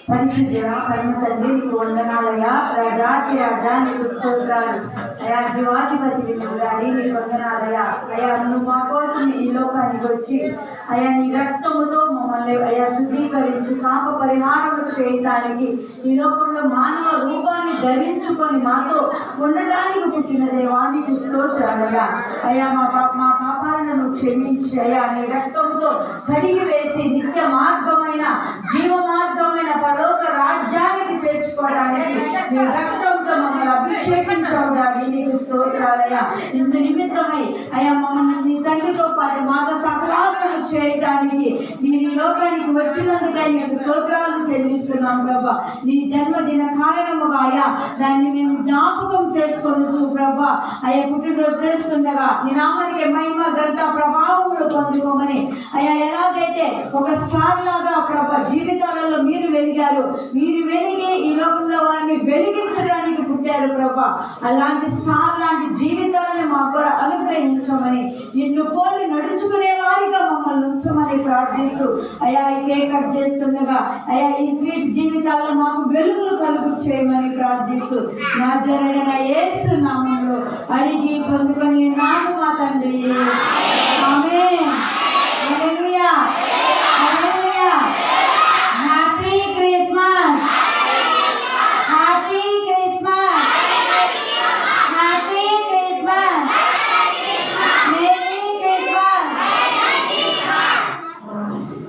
పరిశుద్ధుడా పరమ తండ్రి నీకు వందనాలయ్యా. రాజాతి రాజా నీకు స్తోత్రాలు అయా. జీవాధిపతి గారి నీకు వందనాలయ్యా. అయా నువ్వు మా కోసం ఈ లోకానికి వచ్చి అయా నీ రక్తముతో మమ్మల్ని అయా శుద్ధీకరించి పాప పరిహారం చేయటానికి ఈ లోకంలో మానవ రూపాన్ని ధరించుకొని మాతో ఉండటానికి పుట్టిన దేవానికి స్తోత్రాలయ్యా. అయా మా పాపాలను క్షమించి అయా నీ రక్తంతో కడిగి వేసి నిత్య మార్గమైన జీవ మార్గమైన పరలోక రాజ్యానికి చేర్చుకోవడానికి నీ రక్తంతో మమ్మల్ని అభిషేకించావు డాడీ నీకు స్తోత్రాలయ్యా. ఇందు నిమిత్తమై అయా మమ్మల్ని నీ తండ్రితో పాటు మాతో సకలాసన చేయడానికి మీరు ఈ లోకానికి వచ్చినందుకై నీకు స్తోత్రాలు చెల్లిస్తున్నాం ప్రభా. నీ జన్మదిన కారణముగా అయా దాన్ని మేము జ్ఞాపకం చేసుకోవచ్చు ప్రభా. అయ్యా పుట్టినరోజు చేస్తుండగా నీ నామానికి మహిమ ఘనత ప్రభావములు పొందుకోమని అయ్యా ఎలాగైతే ఒక స్టార్ లాగా ప్రభా జీవితాలలో మీరు వెలిగారు, మీరు వెలిగి ఈ లోకంలో వారిని వెలిగించడానికి పుట్టారు ప్రభా. అలాంటి స్టార్ లాంటి జీవితాలను మాకు కూడా అనుగ్రహించమని నిన్ను పోలి నడుచుకునే వారిగా మమ్మల్ని ఉంచమని ప్రార్థిస్తూ అయా ఈ కేక్ కట్ చేస్తుండగా అయా ఈ స్వీట్ జీవితాల్లో మాకు వెలుగులు కలుగు చేయమని ప్రార్థిస్తూ నజరేయుడైన యేసు నామములో అడిగి పొందుకొని నాము మా తండ్రి.